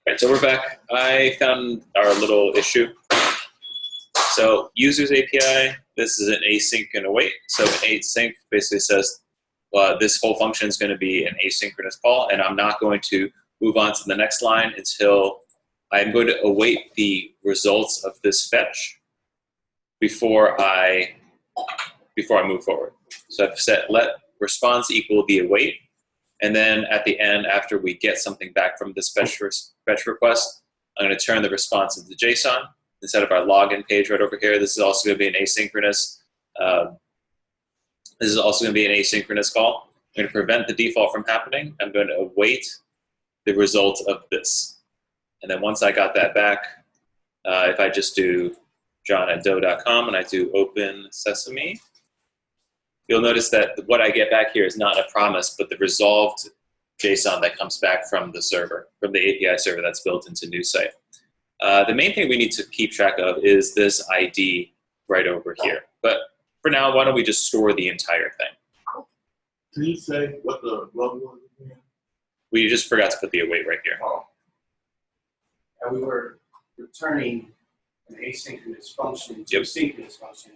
All right, so we're back. I found our little issue. So users API, this is an async and await. So an async basically says this whole function is going to be an asynchronous call, and I'm not going to move on to the next line until I'm going to await the results of this fetch before I move forward. So I've set let response equal the await, and then at the end, after we get something back from this fetch request, I'm going to turn the response into JSON instead of our login page right over here. This is also going to be an asynchronous. This is also going to be an asynchronous call. I'm going to prevent the default from happening. I'm going to await the result of this. And then once I got that back, if I just do john@doe.com and I do open sesame, you'll notice that what I get back here is not a promise, but the resolved JSON that comes back from the server, from the API server that's built into NewSite. The main thing we need to keep track of is this ID right over here. But for now, why don't we just store the entire thing? Can you say what the logo is again? We just forgot to put the await right here. Oh. And we were returning an asynchronous function to Yep. a synchronous function.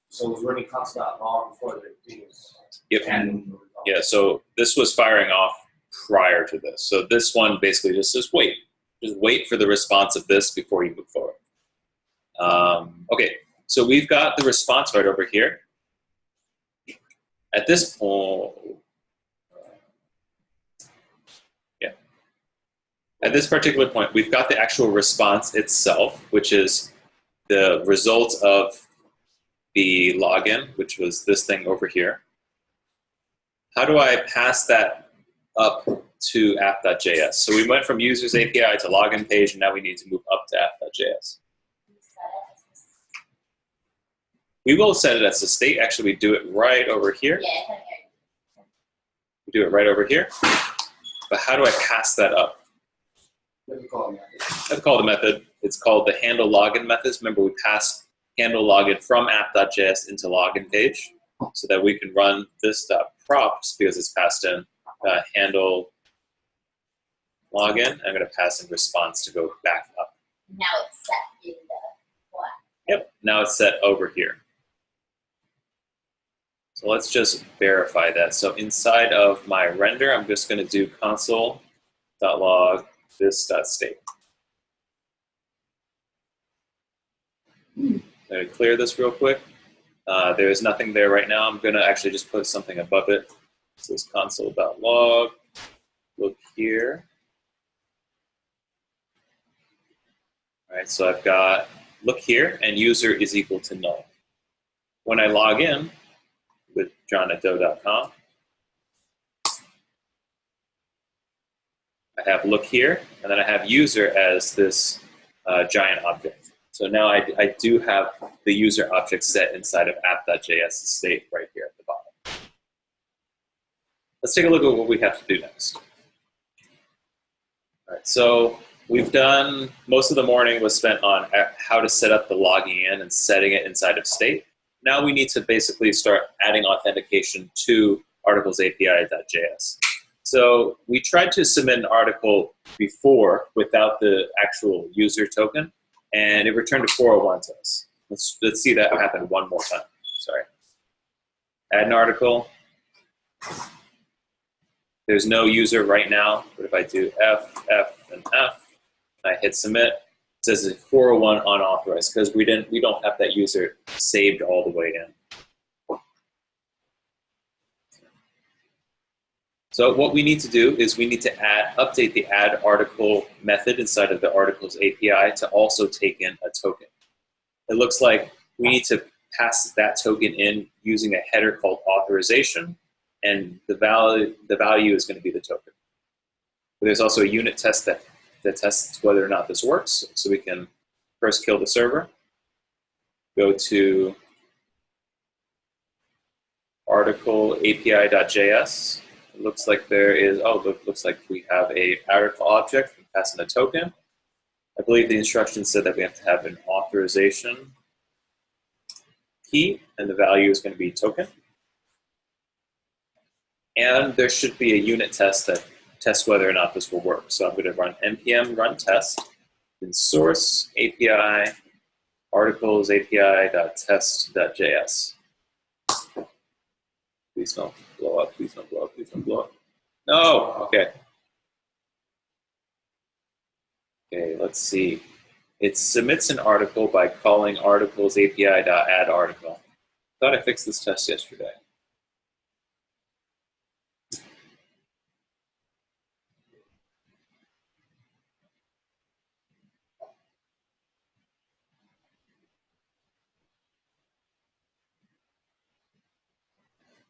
So it was running const.log before the thing was Yep. and Yeah, so this was firing off prior to this. So this one basically just says wait. Just wait for the response of this before you move forward. Okay, so we've got the response right over here. At this point, at this particular point, we've got the actual response itself, which is the result of the login, which was this thing over here. How do I pass that up to app.js? So we went from users API to login page, and now we need to move up to app.js. We will set it as a state. Actually, we do it right over here. We do it right over here. But how do I pass that up? what we call it. I've called a method. It's called the handle login methods. Remember, we pass handle login from app.js into login page so that we can run this props because it's passed in handle login. I'm going to pass in response to go back up. Now it's set in the what? Yep, now it's set over here. So let's just verify that. So inside of my render, I'm just going to do console.log this.state. I'm going to clear this real quick. There is nothing there right now. I'm going to actually just put something above it. This is console.log. Look here. All right, so I've got look here, and user is equal to null. When I log in with john@doe.com, I have look here, and then I have user as this giant object. So now I do have the user object set inside of app.js state right here at the bottom. Let's take a look at what we have to do next. All right, so we've done, most of the morning was spent on how to set up the logging in and setting it inside of state. Now we need to basically start adding authentication to articles API.js. So we tried to submit an article before without the actual user token, and it returned a 401 to us. Let's see that happen one more time. Sorry. Add an article. There's no user right now, but if I do F, and F, and I hit submit, it says it's 401 unauthorized because we don't have that user saved all the way in. So what we need to do is we need to update the add article method inside of the articles API to also take in a token. It looks like we need to pass that token in using a header called authorization, and the value is going to be the token. But there's also a unit test that tests whether or not this works. So we can first kill the server, go to article API.js. It looks like there is, looks like we have a article object. We pass in a token. I believe the instructions said that we have to have an authorization key, and the value is going to be token. And there should be a unit test that test whether or not this will work. So I'm going to run npm run test in source API articles api.test.js. Please don't blow up, please don't blow up, please don't blow up. No, okay. Okay, let's see. It submits an article by calling articles api.addArticle. Thought I fixed this test yesterday.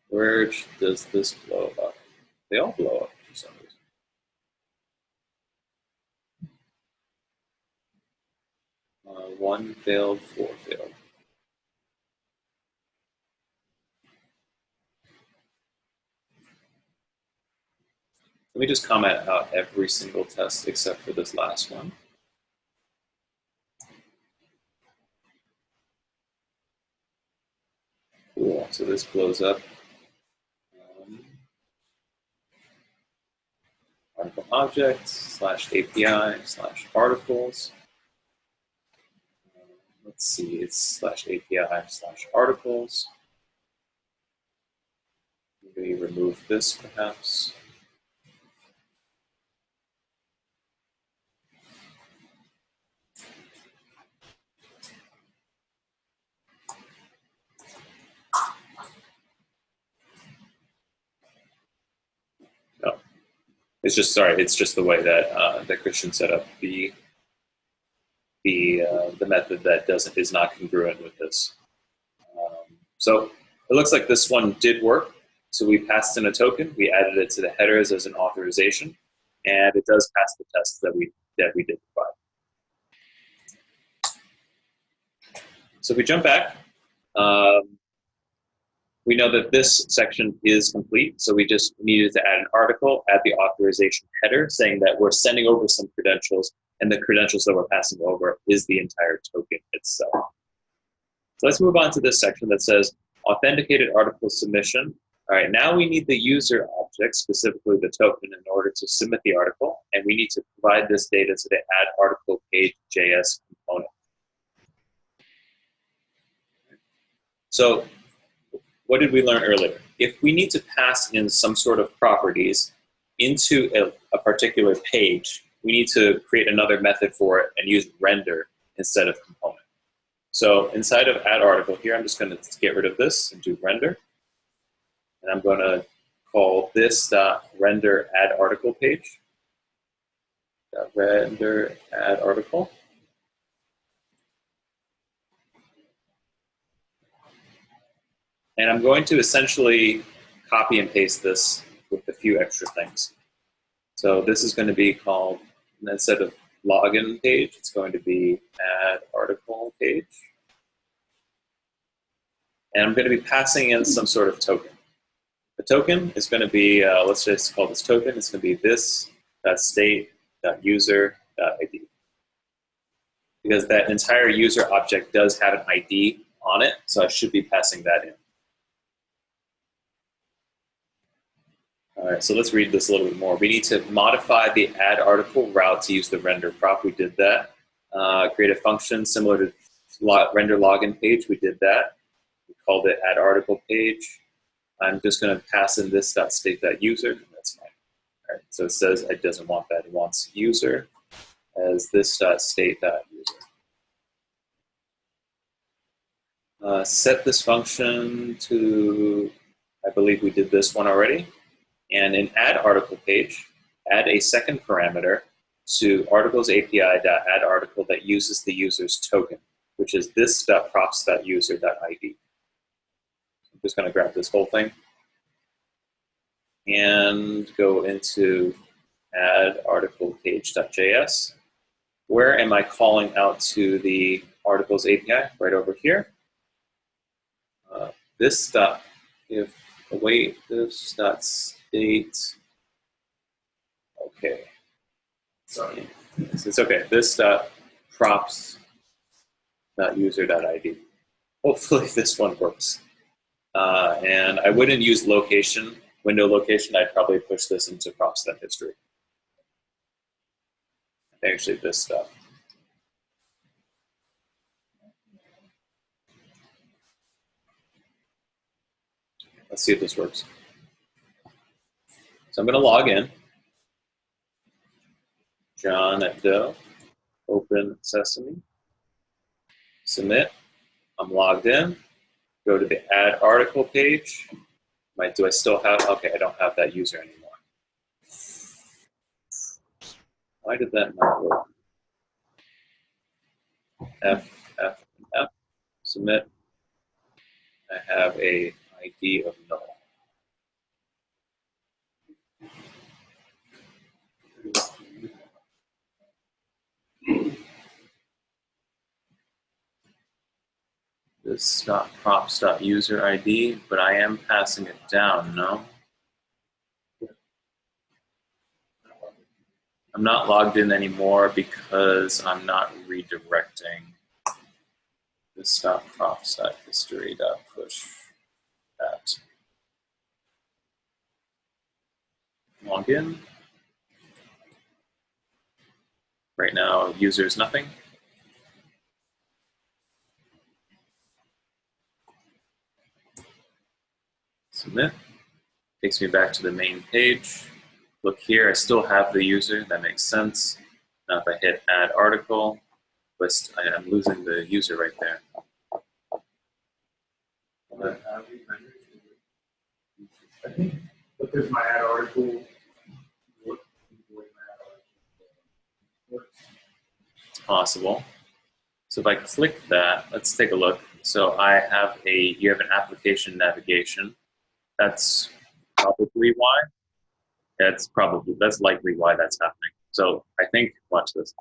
Where does this blow up? They all blow up for some reason. One failed, four failed. Let me just comment out every single test except for this last one. Cool, so this blows up. Article object / API / articles. Let's see, it's / API / articles. Maybe remove this perhaps. No, it's just, sorry, it's just the way that that Christian set up the method that is not congruent with this. So it looks like this one did work. So we passed in a token, we added it to the headers as an authorization, and it does pass the test that we did provide. So if we jump back, we know that this section is complete, so we just needed to add an article, add the authorization header saying that we're sending over some credentials, and the credentials that we're passing over is the entire token itself. So let's move on to this section that says authenticated article submission. All right, now we need the user object, specifically the token, in order to submit the article, and we need to provide this data to the add article page JS component. So what did we learn earlier? If we need to pass in some sort of properties into a particular page, we need to create another method for it and use render instead of component. So inside of add article here, I'm just going to get rid of this and do render. And I'm going to call this render add article page. Render add article. And I'm going to essentially copy and paste this with a few extra things. So this is going to be called, instead of login page, it's going to be add article page. And I'm going to be passing in some sort of token. The token is going to be, let's just call this token, it's going to be this.state.user.id. Because that entire user object does have an ID on it, so I should be passing that in. All right, so let's read this a little bit more. We need to modify the add article route to use the render prop. We did that. Create a function similar to render login page. We did that. We called it add article page. I'm just going to pass in this.state.user, and that's fine. All right, so it says it doesn't want that. It wants user as this.state.user. Set this function to, I believe we did this one already. And in add article page, add a second parameter to articles API.addArticle that uses the user's token, which is this.props.user.id. I'm just going to grab this whole thing and go into add article page.js. Where am I calling out to the articles API? Right over here. This.state. Okay. Sorry. It's okay. This.props.user.id. Hopefully this one works. And I wouldn't use location window location, I'd probably push this into prop step history. Actually, this stuff. Let's see if this works. So I'm going to log in. John at Doe. Open Sesame. Submit. I'm logged in. Go to the add article page. Do I still have, okay, I don't have that user anymore. Why did that not work? F, F, and F. Submit. I have a ID of null. This .props.user ID, but I am passing it down, no? I'm not logged in anymore because I'm not redirecting this .props.history.push that. Log in. Right now, user is nothing. Submit. Takes me back to the main page. Look here, I still have the user. That makes sense. Now if I hit add article, list, I'm losing the user right there. I think because my add article. It's possible. So if I click that, let's take a look. So you have an application navigation. That's probably why. That's likely why that's happening. So I think, watch this.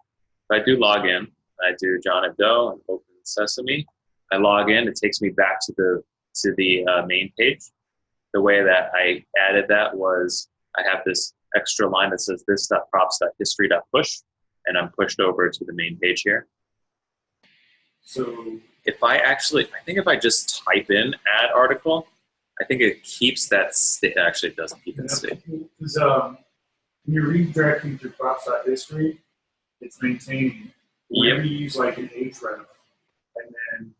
If I do log in, I do John at Doe and open Sesame. I log in, it takes me back to the main page. The way that I added that was I have this extra line that says this.props.history.push, and I'm pushed over to the main page here. So if I think if I just type in add article, I think it keeps that state. Actually, it doesn't keep it state. Because when you're redirecting to props.history, it's maintaining. Whenever you use like an href, and then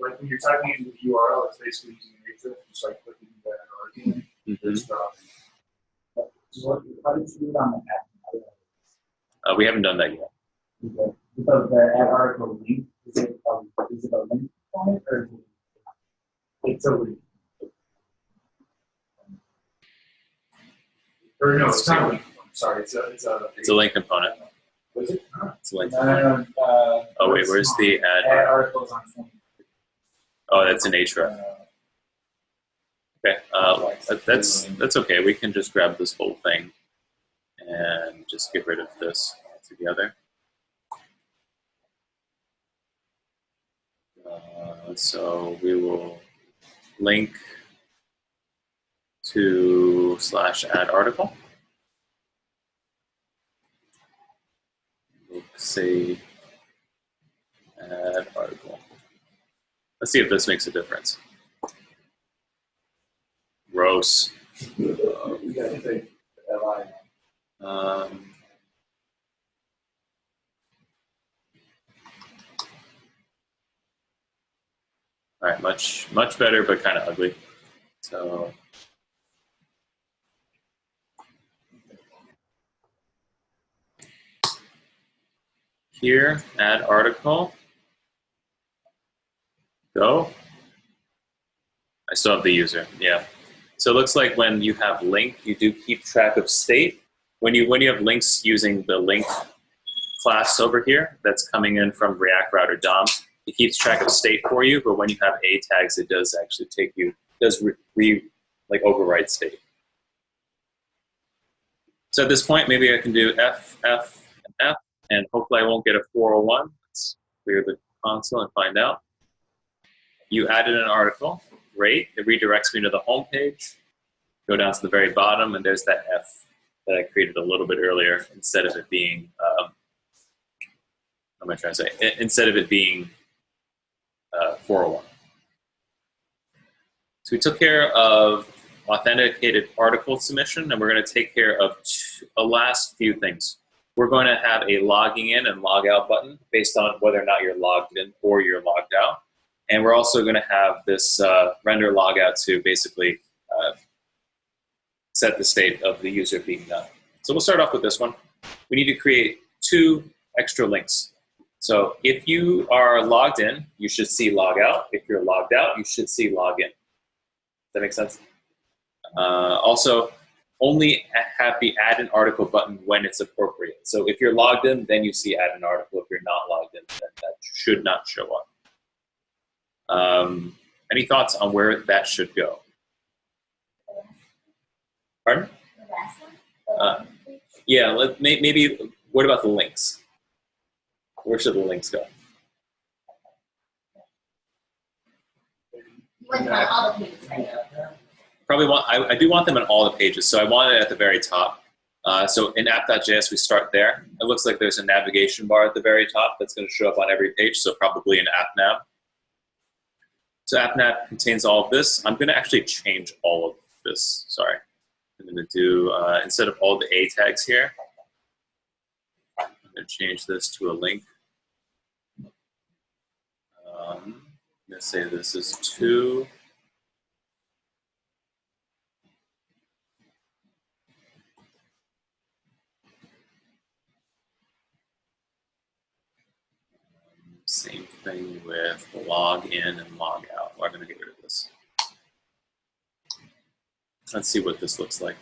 like when you're typing into the URL, it's basically using an href, just like clicking that argument. How did you do it on the app? We haven't done that yet. Okay. Because the add article link, is it a link on it, or it's a link? Or no, it's not a link. Sorry, it's a link component. Was it? It's a link No, component. Oh wait, where's the add articles on 20? Oh, that's an href. Okay, that's okay. We can just grab this whole thing and just get rid of this together. So we will link to /add article. We'll say add article. Let's see if this makes a difference. Gross. All right, much better, but kind of ugly. So here, add article. Go. I still have the user. Yeah. So it looks like when you have link, you do keep track of state. When you have links using the link class over here that's coming in from React Router DOM, it keeps track of state for you, but when you have A tags, it does actually overwrite state. So at this point, maybe I can do F, F, and F, and hopefully I won't get a 401. Let's clear the console and find out. You added an article, great. It redirects me to the home page. Go down to the very bottom, and there's that F that I created a little bit earlier instead of it being, what am I trying to say? Instead of it being 401. So we took care of authenticated article submission, and we're going to take care of the last few things. We're going to have a logging in and log out button based on whether or not you're logged in or you're logged out. And we're also going to have this render logout to basically set the state of the user being done. So we'll start off with this one. We need to create 2 extra links. So if you are logged in, you should see log out. If you're logged out, you should see log in. Does that make sense? Also, only have the add an article button when it's appropriate. So if you're logged in, then you see add an article. If you're not logged in, then that should not show up. Any thoughts on where that should go? Pardon? The last one? Yeah, maybe, what about the links? Where should the links go? You went on all the pages, right? Probably I do want them in all the pages, so I want it at the very top. So in app.js, we start there. It looks like there's a navigation bar at the very top that's going to show up on every page, so probably an app nav. So app nav contains all of this. I'm going to actually change all of this, sorry. I'm going to do, instead of all the A tags here, I'm going to change this to a link. I'm going to say this is 2. Same thing with log in and log out. Well, I'm going to get rid of this. Let's see what this looks like.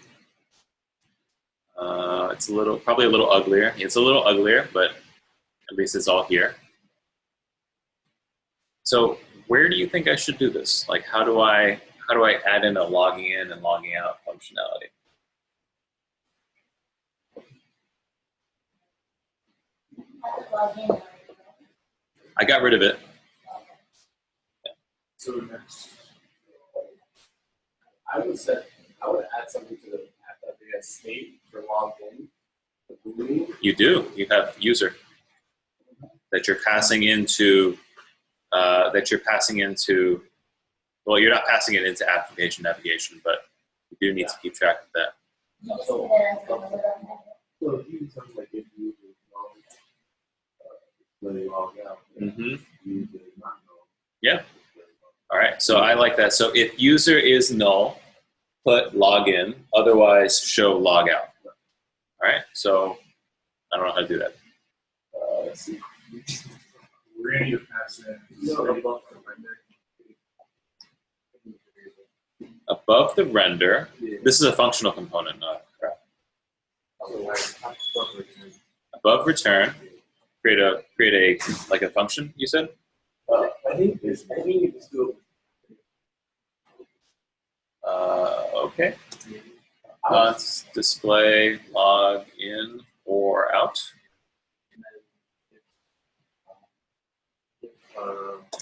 It's probably a little uglier. It's a little uglier, but at least it's all here. So where do you think I should do this? Like, how do I add in a logging in and logging out functionality? I got rid of it. So next, I would add something to the app.js state for logged in. You do. You have user that you're passing into. Well, you're not passing it into application navigation, but you do need to keep track of that. So if you use something like if you when they log out, Mm-hmm. you do not know. Yeah. All right. So I like that. So if user is null, put login. Otherwise, show log out. All right. So I don't know how to do that. Let's see. we're going to need to pass in. Above the render, this is a functional component, not crap. Above return, create a like a function. You said. I think you just do. Okay. Let's display log in or out.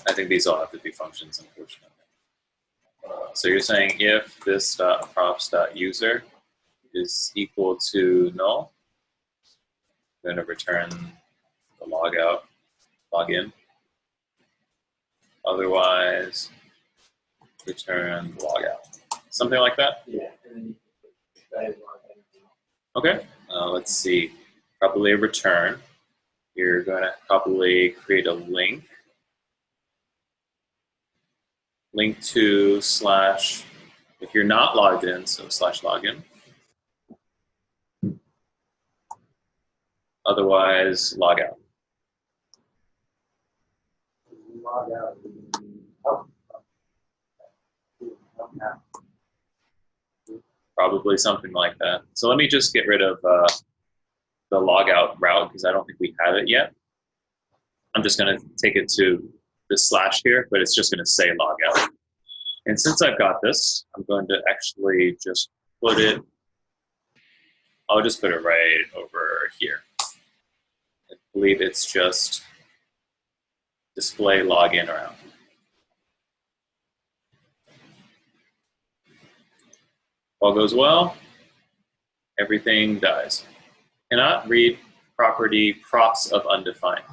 I think these all have to be functions, unfortunately. So you're saying if this.props.user is equal to null, we're going to return the logout, login. Otherwise, return the logout. Something like that? Yeah. Okay. Let's see. Probably a return. You're going to probably create a link. Link to / if you're not logged in, so / login. Otherwise, log out. Log out. Probably something like that. So let me just get rid of the logout route because I don't think we have it yet. I'm just going to take it to the / here, but it's just going to say logout. And since I've got this, I'm going to actually just put it, I'll just put it right over here. I believe it's just display login or out. All goes well, everything dies. Cannot read property props of undefined.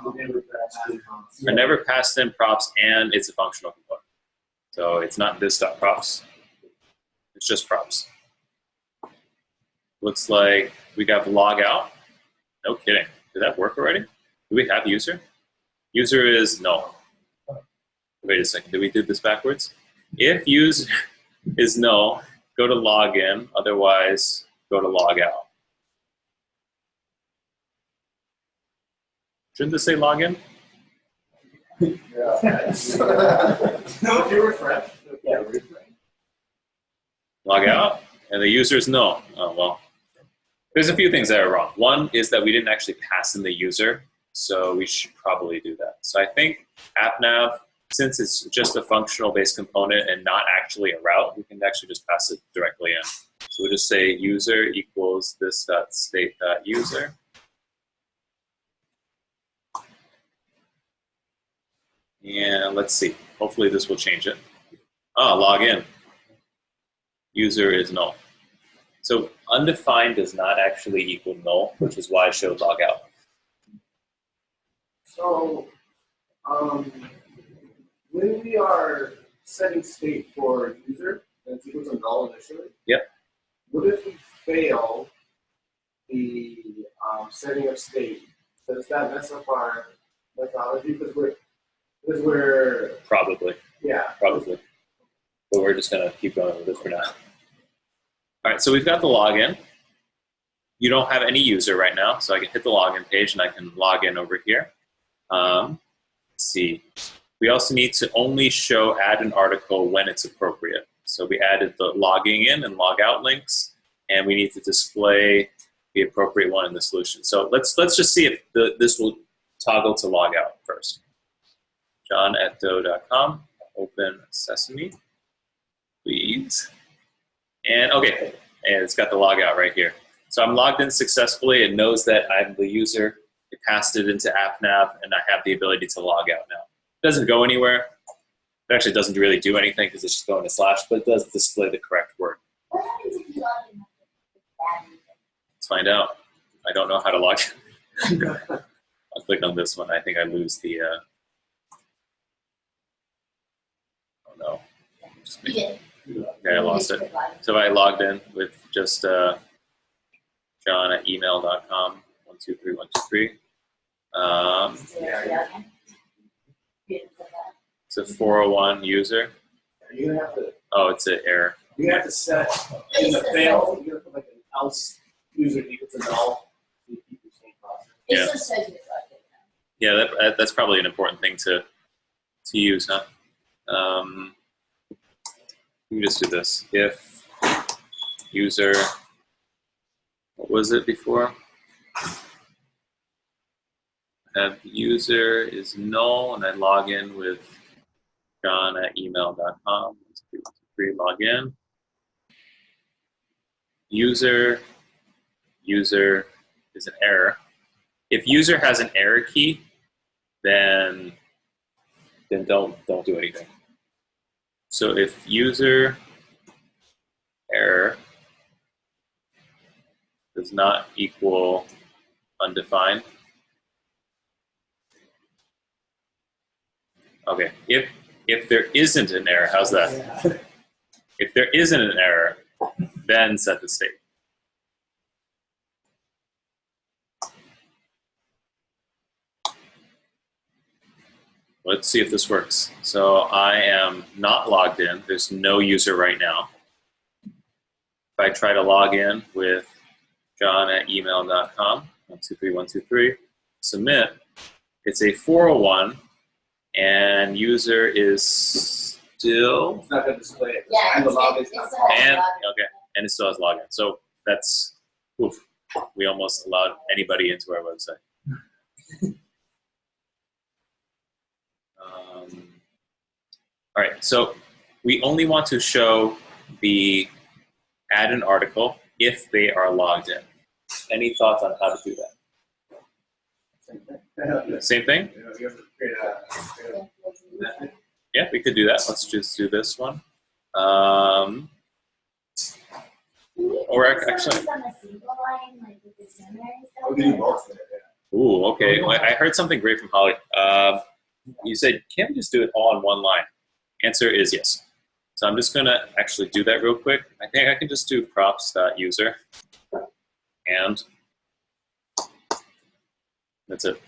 I never passed in props and it's a functional component. So it's not this.props. It's just props. Looks like we got Logout. No kidding. Did that work already? Do we have user? User is no. Wait a second. Did we do this backwards? If user is no, go to login. Otherwise, go to logout. Shouldn't this say login? No, if you refresh. Yeah, refresh. Log out, and the user is no. Oh, well. There's a few things that are wrong. One is that we didn't actually pass in the user, so we should probably do that. So I think AppNav, since it's just a functional-based component and not actually a route, we can actually just pass it directly in. So we'll just say user equals this.state.user. And let's see. Hopefully this will change it. Oh, log in. User is null. So undefined does not actually equal null, which is why I showed logout. So, when we are setting state for user, and it's equal to null initially. Yep. What if we fail the setting of state? Does that mess up our methodology? Because we're Probably. yeah. Probably. But we're just going to keep going with it for now. All right, so we've got the login. You don't have any user right now, so I can hit the login page and I can log in over here. Let's see. We also need to only show add an article when it's appropriate. So we added the logging in and log out links, and we need to display the appropriate one in the solution. So let's just see if this will toggle to log out first. John@do.com, open Sesame, please. And okay, and it's got the logout right here. So I'm logged in successfully. It knows that I'm the user. It passed it into AppNav, and I have the ability to log out now. It doesn't go anywhere. It actually doesn't really do anything because it's just going to slash, but it does display the correct word. What happens if you log in with bad user? Let's find out. I don't know how to log in. I'll click on this one. I think I lose the, oh no. Just You did. Okay, I lost it. So I logged in with just john@email.com, 123123. It's a 401 user. You have to. Oh, it's an error. You have to set in the fail. You have to put like an else user equal to null. So you keep the same process. It Yeah. just shows you it's logged in now. Yeah, that's probably an important thing to use, huh? We can just do this. If user, what was it before? Have user is null, and I log in with john@email.com. 3 log in. User is an error. If user has an error key, then don't do anything. So if user error does not equal undefined. Okay, if there isn't an error, how's that? Yeah. If there isn't an error, then set the state. Let's see if this works. So I am not logged in. There's no user right now. If I try to log in with john@email.com, 123123, submit, it's a 401, and user is still, It's not going to display it. Yeah, And the it's- log it's is not. still has and login. okay, and it still has login. So that's, oof, we almost allowed anybody into our website. All right, so we only want to show the add an article if they are logged in. Any thoughts on how to do that? Same thing? You have to create a method. Yeah, we could do that. Let's just do this one. Can we Or put actually- some on a single line, like with the summary stuff? I'll do both. Ooh, okay. Well, I heard something great from Holly. You said, can't we just do it all in one line? Answer is yes. So I'm just going to actually do that real quick. I think I can just do props.user, and that's it.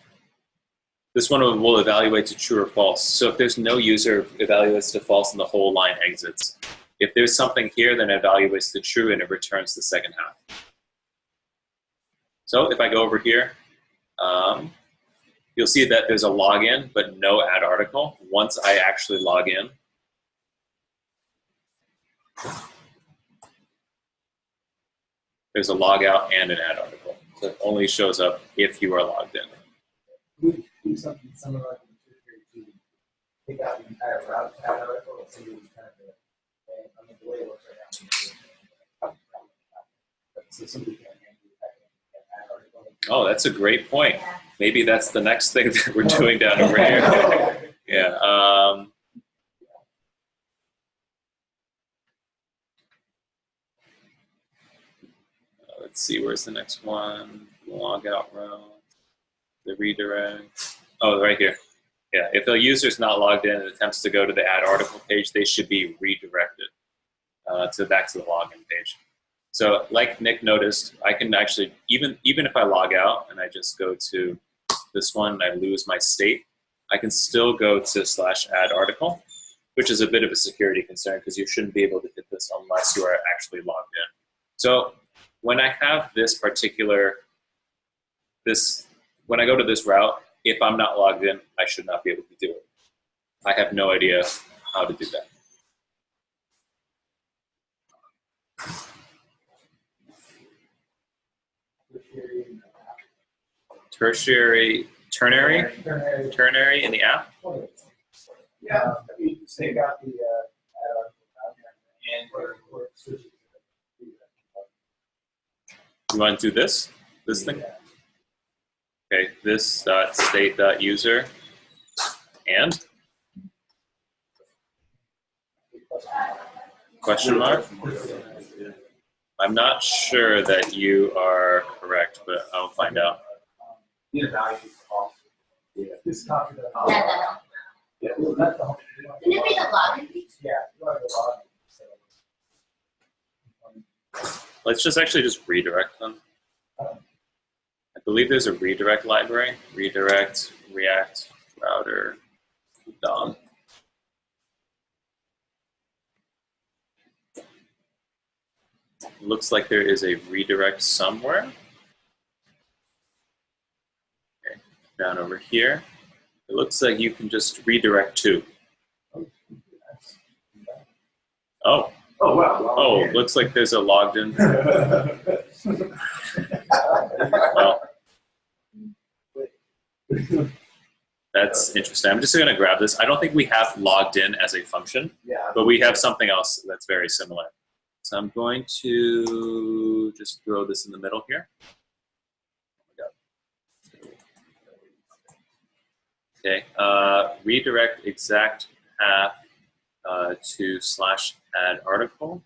This one will evaluate to true or false. So if there's no user, it evaluates to false and the whole line exits. If there's something here, then it evaluates to true and it returns the second half. So if I go over here, you'll see that there's a login, but no add article. Once I actually log in, there's a logout and an add article. So it only shows up if you are logged in. We do something similar like in to take out the entire route to add article. So you kind of the way it works right now. So somebody can add article. Oh, that's a great point. Maybe that's the next thing that we're doing down over here. Yeah. Let's see, where's the next one? Logout route, the redirect. Oh, right here. Yeah, if a user's not logged in and attempts to go to the add article page, they should be redirected back to the login page. So like Nick noticed, I can actually, even if I log out and I just go to this one and I lose my state, I can still go to /add article, which is a bit of a security concern because you shouldn't be able to hit this unless you are actually logged in. So when I have this particular, when I go to this route, if I'm not logged in, I should not be able to do it. I have no idea how to do that. Ternary in the app? Yeah, I mean, take out the add article and we're switching. You want to do this thing? Okay, this state.user and question mark. I'm not sure that you are correct, but I'll find out. Need a value false. Yeah. This copy the Yeah, well, that's the whole. Can it be the login page? Yeah, you want to log in. Let's just redirect them. I believe there's a redirect library. Redirect, React, router, DOM. Looks like there is a redirect somewhere. Okay, down over here. It looks like you can just redirect to. Oh. Oh, wow. Oh, looks like there's a logged in. Well, that's interesting. I'm just going to grab this. I don't think we have logged in as a function, but we have something else that's very similar. So I'm going to just throw this in the middle here. Okay, redirect exact path to /add article.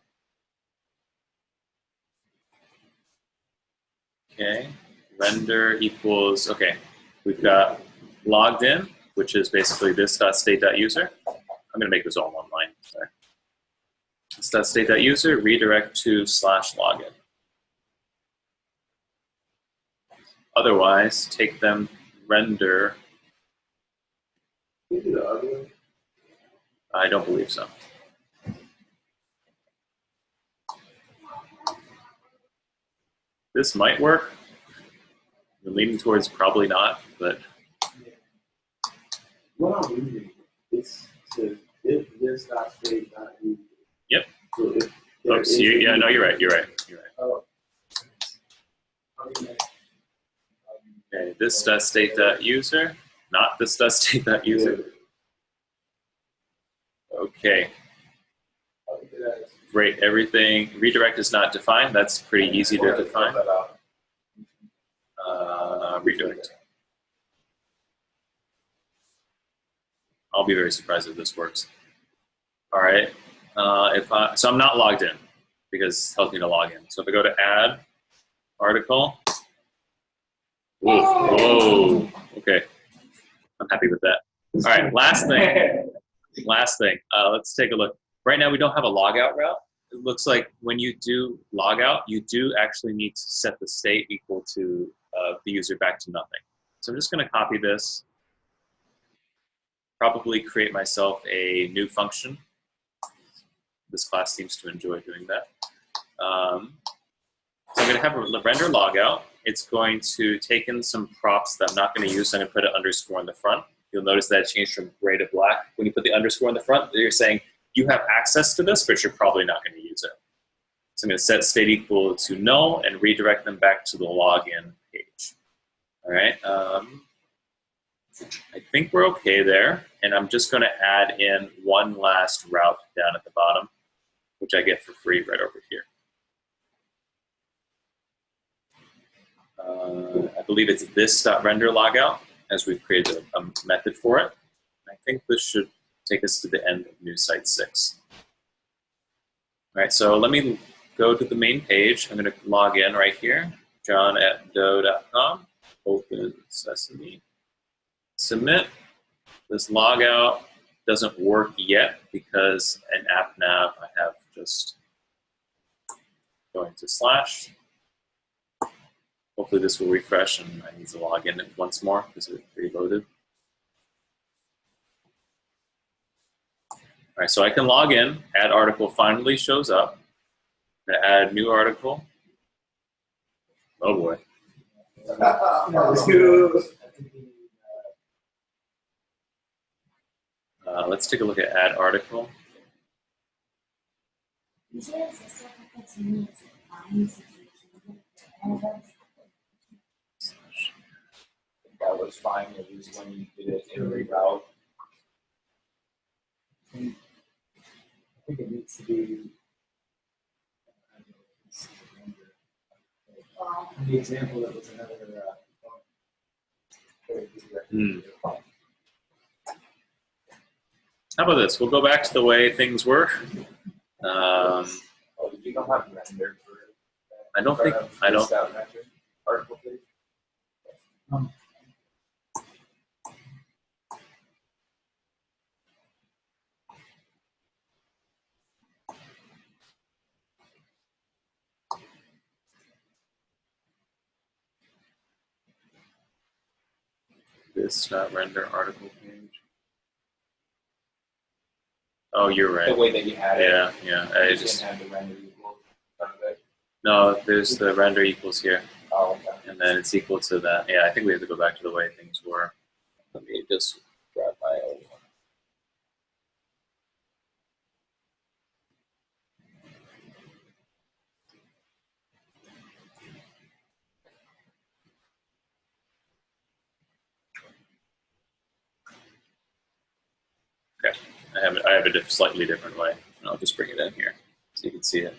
Okay, render equals, okay, we've got logged in, which is basically this.state.user. I'm going to make this all one line, sorry. This.state.user, redirect to /login. Otherwise, take them, render. I don't believe so. This might work. I'm leaning towards probably not, but. What I'm reading is to if this not state not used. Yep. So if Oops, yeah, no, you're right. Oh. Okay, this.state.user, not this.state.user. Okay. Great, everything, redirect is not defined. That's pretty easy to define. Redirect. I'll be very surprised if this works. All right, so I'm not logged in because it tells me to log in. So if I go to add article, whoa, okay, I'm happy with that. All right, last thing, let's take a look. Right now we don't have a logout route. It looks like when you do logout, you do actually need to set the state equal to the user back to nothing. So I'm just going to copy this, probably create myself a new function. This class seems to enjoy doing that. So I'm going to have a render logout. It's going to take in some props that I'm not going to use. I'm going to put an underscore in the front. You'll notice that it changed from gray to black. When you put the underscore in the front, you're saying you have access to this, but you're probably not going to use it. So I'm going to set state equal to null and redirect them back to the login page. All right. I think we're okay there. And I'm just going to add in one last route down at the bottom, which I get for free right over here. I believe it's this.render logout, as we've created a method for it. I think this should take us to the end of new site 6. All right, so let me go to the main page. I'm going to log in right here, john@do.com, open sesame, submit. This logout doesn't work yet because in app nav I have just going to slash. Hopefully this will refresh and I need to log in once more because it reloaded. All right, so I can log in, add article finally shows up. I'm going to add new article. Oh boy. Let's take a look at add article. That was fine, at least when you did it in reroute. I think it needs to be in the example that was another How about this? We'll go back to the way things were. You don't have render for I don't think I don't. Article page. This render article page. Oh, you're right. The way that you had it. Yeah. I You just didn't have the render equal front of it. no. There's the render equals here, Oh, okay. and then it's equal to that. Yeah, I think we have to go back to the way things were. Let me just grab my old one. Okay, I have a slightly different way, and I'll just bring it in here so you can see it.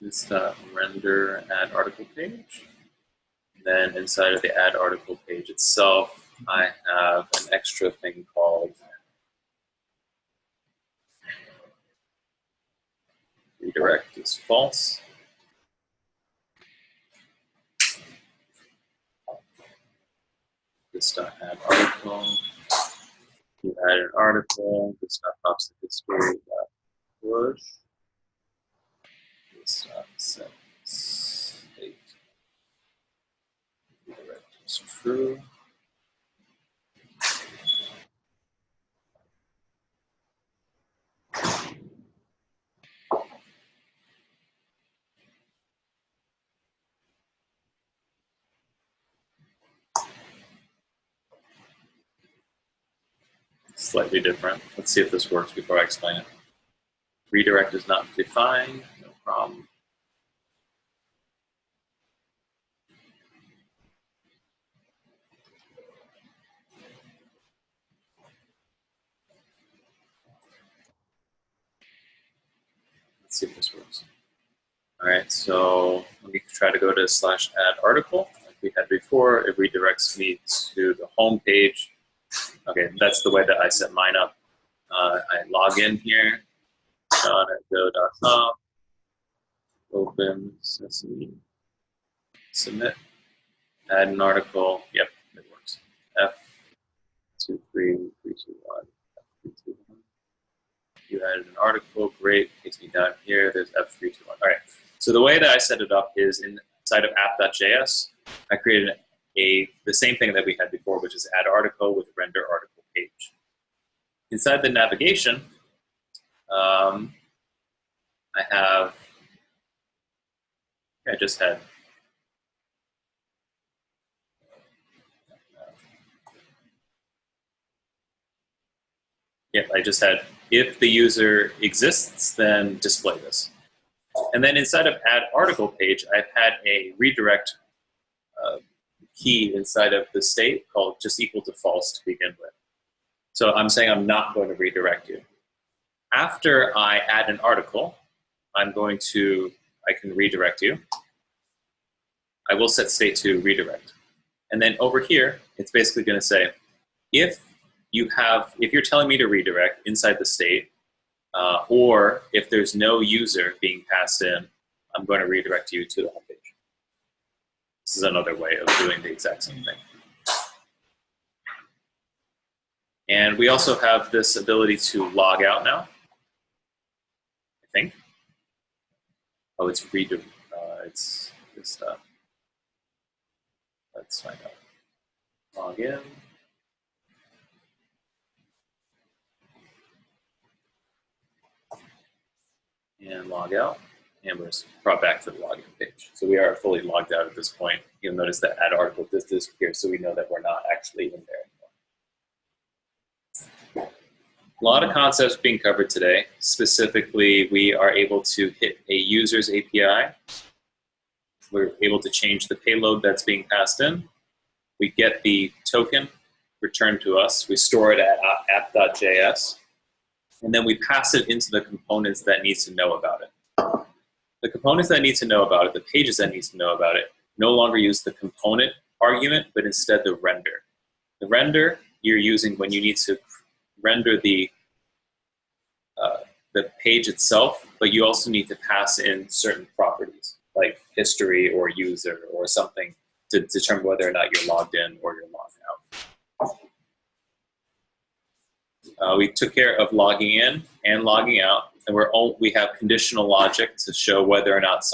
This render add article page. Then inside of the add article page itself, I have an extra thing called redirect is false. This add article. You add an article. This pops the history push. This set state. Redirect is true. Slightly different. Let's see if this works before I explain it. Redirect is not defined, no problem. Let's see if this works. All right, so let me try to go to /add article. Like we had before, it redirects me to the home page. Okay, that's the way that I set mine up. I log in here, john@go.com, open sesame, submit, add an article. Yep, it works. F23321. F321. You added an article. Great. Takes me down here. There's F321. All right. So the way that I set it up is inside of app.js, I created the same thing that we had before, which is add article with render article page. Inside the navigation, I just had if the user exists, then display this. And then inside of add article page, I've had a redirect key inside of the state called just equal to false to begin with. So I'm saying I'm not going to redirect you. After I add an article, I can redirect you. I will set state to redirect. And then over here, it's basically going to say, if you're telling me to redirect inside the state, or if there's no user being passed in, I'm going to redirect you to the home page. This is another way of doing the exact same thing. And we also have this ability to log out now, I think. Oh, it's it's this stuff. Let's find out. Log in. And log out. And we're brought back to the login page. So we are fully logged out at this point. You'll notice that add article just disappears, so we know that we're not actually in there anymore. A lot of concepts being covered today. Specifically, we are able to hit a user's API. We're able to change the payload that's being passed in. We get the token returned to us. We store it at app.js. And then we pass it into the components that needs to know about it. The components that need to know about it, the pages that need to know about it, no longer use the component argument, but instead the render. The render you're using when you need to render the page itself, but you also need to pass in certain properties, like history or user or something to determine whether or not you're logged in or you're logged out. We took care of logging in and logging out, and we have conditional logic to show whether or not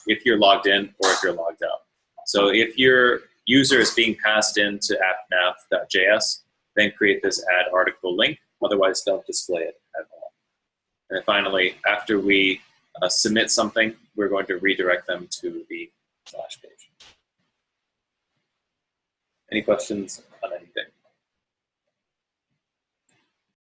if you're logged in or if you're logged out. So if your user is being passed into appnav.js, then create this add article link. Otherwise, don't display it at all. And then finally, after we submit something, we're going to redirect them to the / page. Any questions on anything?